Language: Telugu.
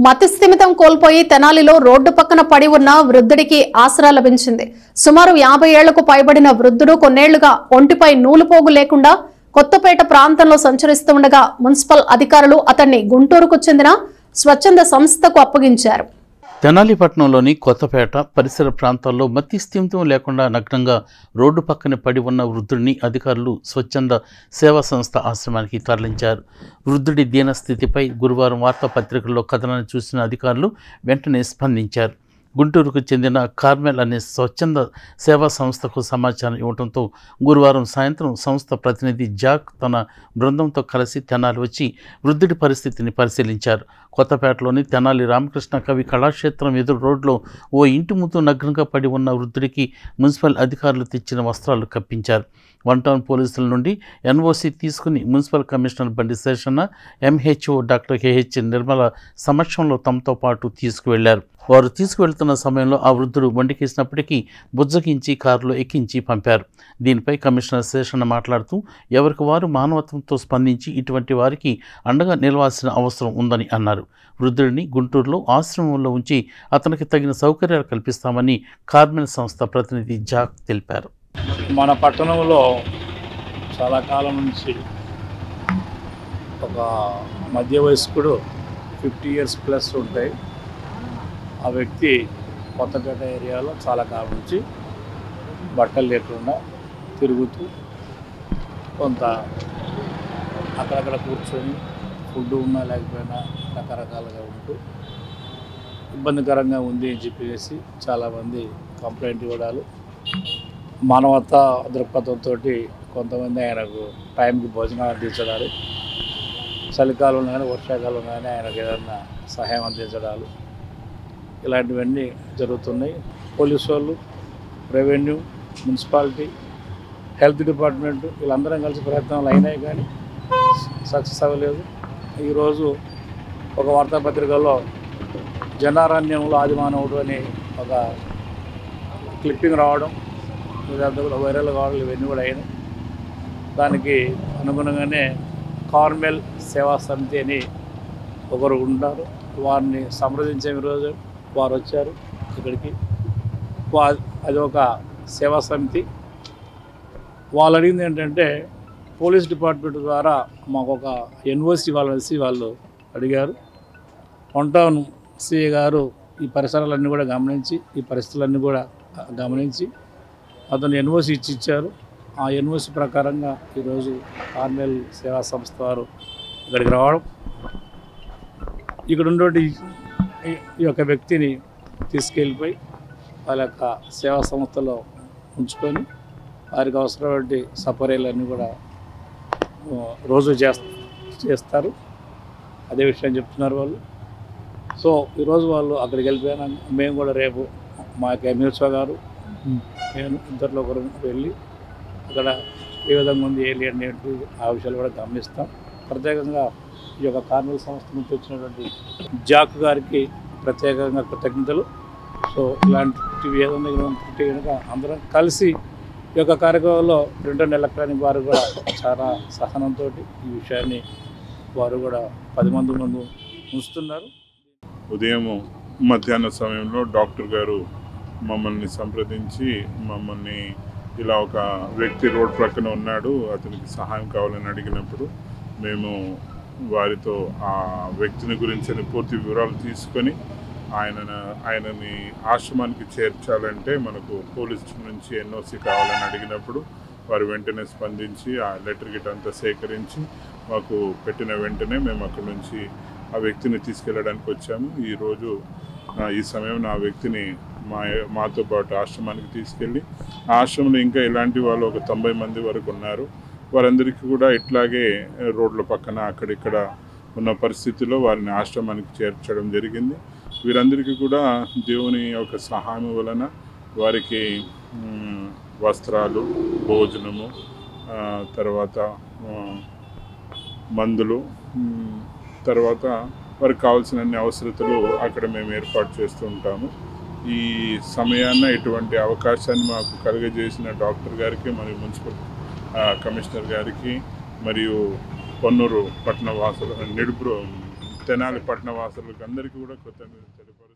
మతిస్థిమితం కోల్పోయి తెనాలిలో రోడ్డు పక్కన పడి ఉన్న వృద్ధుడికి ఆసరా లభించింది. సుమారు 50 ఏళ్లకు పైబడిన వృద్ధుడు కొన్నేళ్లుగా ఒంటిపై నూలుపోగు లేకుండా కొత్తపేట ప్రాంతంలో సంచరిస్తూ ఉండగా మున్సిపల్ అధికారులు అతన్ని గుంటూరుకు చెందిన స్వచ్ఛంద సంస్థకు అప్పగించారు. తెనాలి పట్టణంలోని కొత్తపేట పరిసర ప్రాంతాల్లో మతి స్థిమితం లేకుండా నగ్నంగా రోడ్డు పక్కన పడి ఉన్న వృద్ధుడిని అధికారులు స్వచ్ఛంద సేవా సంస్థ ఆశ్రమానికి తరలించారు. వృద్ధుడి దీనస్థితిపై గురువారం వార్తాపత్రికల్లో కథనాన్ని చూసిన అధికారులు వెంటనే స్పందించారు. గుంటూరుకు చెందిన కార్మెల్ అనే స్వచ్ఛంద సేవా సంస్థకు సమాచారం ఇవ్వడంతో గురువారం సాయంత్రం సంస్థ ప్రతినిధి జాక్ తన బృందంతో కలిసి తెనాలి వచ్చి వృద్ధుడి పరిస్థితిని పరిశీలించారు. కొత్తపేటలోని తెనాలి రామకృష్ణ కవి కళాక్షేత్రం ఎదురు రోడ్లో ఓ ఇంటి ముందు నగ్నంగా పడి ఉన్న వృద్ధుడికి మున్సిపల్ అధికారులు తెచ్చిన వస్త్రాలు కప్పించారు. వన్ టౌన్ పోలీసుల నుండి ఎన్ఓసి తీసుకుని మున్సిపల్ కమిషనర్ బండి Seshanna, MHO doctor KH Nirmala సమక్షంలో తమతో పాటు తీసుకువెళ్లారు. వారు తీసుకువెళ్తున్న సమయంలో ఆ వృద్ధుడు వండికేసినప్పటికీ బుజ్జగించి కారులో ఎక్కించి పంపారు. దీనిపై కమిషనర్ శేషన్న మాట్లాడుతూ ఎవరికి వారు మానవత్వంతో స్పందించి ఇటువంటి వారికి అండగా నిలవాల్సిన అవసరం ఉందని అన్నారు. వృద్ధుడిని గుంటూరులో ఆశ్రమంలో ఉంచి అతనికి తగిన సౌకర్యాలు కల్పిస్తామని కార్మెల్ సంస్థ ప్రతినిధి జాక్ తెలిపారు. మన పట్టణంలో చాలా కాలం నుంచి ఒక మధ్య వయస్కుడు 50 years ప్లస్ ఉంటాయి. ఆ వ్యక్తి కొత్తపేట ఏరియాలో చాలా కాలం నుంచి బట్టలు లేకుండా తిరుగుతూ కొంత అక్కడక్కడ కూర్చొని ఫుడ్ ఉన్నా లేకపోయినా రకరకాలుగా ఉంటూ ఇబ్బందికరంగా ఉంది అని చెప్పేసి చాలామంది కంప్లైంట్ ఇవ్వడాలు, మానవతా దృక్పథంతో కొంతమంది ఆయనకు టైంకి భోజనం అందించడాలు, చలికాలంలో కానీ వర్షాకాలంలో కానీ ఆయనకు ఏదైనా సహాయం అందించడాలు ఇలాంటివన్నీ జరుగుతున్నాయి. పోలీసు వాళ్ళు, రెవెన్యూ, మున్సిపాలిటీ, హెల్త్ డిపార్ట్మెంట్ వీళ్ళందరం కలిసి ప్రయత్నాలు అయినాయి కానీ సక్సెస్ అవ్వలేదు. ఈరోజు ఒక వార్తాపత్రికల్లో జనారణ్యంలో ఆదిమానవుడు అని ఒక క్లిప్పింగ్ రావడం, ఇదంతా కూడా వైరల్ కావడం ఇవన్నీ కూడా అయినాయి. దానికి అనుగుణంగానే కార్మెల్ సేవా సమితి అని ఒకరు ఉంటారు. వారిని సంప్రదించే రోజు వారు వచ్చారు ఇక్కడికి. అది ఒక సేవా సమితి. వాళ్ళు అడిగింది ఏంటంటే పోలీస్ డిపార్ట్మెంట్ ద్వారా మాకు ఒక ఎన్ఓసి ఇవ్వాలనేసి వాళ్ళు అడిగారు. వన్ టౌన్ సిఐ గారు ఈ పరిసరాలన్నీ కూడా గమనించి, ఈ పరిస్థితులన్నీ కూడా గమనించి అతను ఎన్ఓసి ఇచ్చారు. ఆ ఎన్ఓసి ప్రకారంగా ఈరోజు కార్మెల్ సేవా సంస్థ వారు ఇక్కడికి రావడం, ఇక్కడ ఉన్నటువంటి ఈ యొక్క వ్యక్తిని తీసుకెళ్ళిపోయి వాళ్ళ యొక్క సేవా సంస్థలో ఉంచుకొని వారికి అవసరమైన సపర్యలన్నీ కూడా రోజు చేస్తారు. అదే విషయం చెప్తున్నారు వాళ్ళు. సో ఈరోజు వాళ్ళు అక్కడికి వెళ్ళిపోయినా మేము కూడా రేపు మా యొక్క ఎంహెచ్ఓ గారు, నేను ఇద్దరిలో ఒకరు వెళ్ళి అక్కడ ఏ విధంగా ఉంది ఏంటి అనేది ఆ విషయాలు కూడా గమనిస్తాం. ప్రత్యేకంగా ఈ యొక్క కార్మిక సంస్థ నుంచి వచ్చినటువంటి జాక్ గారికి ప్రత్యేకంగా కృతజ్ఞతలు. సో ఇలాంటివి ఏదైనా కనుక అందరం కలిసి ఈ యొక్క కార్యక్రమంలో ప్రింట్ అండ్ ఎలక్ట్రానిక్ వారు కూడా చాలా సహనంతో ఈ విషయాన్ని వారు కూడా 10 మంది ముందు ఉంచుతున్నారు. ఉదయం మధ్యాహ్న సమయంలో డాక్టర్ గారు మమ్మల్ని సంప్రదించి మమ్మల్ని ఇలా ఒక వ్యక్తి రోడ్ ప్రక్కన ఉన్నాడు, అతనికి సహాయం కావాలని అడిగినప్పుడు మేము వారితో ఆ వ్యక్తిని గురించి పూర్తి వివరాలు తీసుకొని ఆయనని ఆశ్రమానికి చేర్చాలంటే మనకు పోలీస్ నుంచి ఎన్ఓసి కావాలని అడిగినప్పుడు వారు వెంటనే స్పందించి ఆ లెటర్ గిట్ అంతా సేకరించి మాకు పెట్టిన వెంటనే మేము అక్కడి నుంచి ఆ వ్యక్తిని తీసుకెళ్ళడానికి వచ్చాము. ఈరోజు ఈ సమయం ఆ వ్యక్తిని మాతో పాటు ఆశ్రమానికి తీసుకెళ్ళి ఆ ఆశ్రమంలో ఇంకా ఇలాంటి వాళ్ళు ఒక 90 మంది వరకు ఉన్నారు. వారందరికీ కూడా ఇట్లాగే రోడ్ల పక్కన అక్కడిక్కడ ఉన్న పరిస్థితిలో వారిని ఆశ్రమానికి చేర్చడం జరిగింది. వీరందరికీ కూడా దేవుని యొక్క సహాయం వలన వారికి వస్త్రాలు, భోజనము, తర్వాత మందులు, తర్వాత వారికి కావాల్సిన అన్ని అవసరతలు అక్కడ మేము ఏర్పాటు చేస్తూ ఉంటాము. ఈ సమయాన్న ఇటువంటి అవకాశాన్ని మాకు కలుగజేసిన డాక్టర్ గారికి, మరియు మున్సిపల్ కమిషనర్ గారికి, మరియు పొన్నూరు పట్టణ వాసులు, తెనాలి పట్టణ వాసులకు అందరికీ కూడా కృతజ్ఞతలు తెలియపరుస్తూ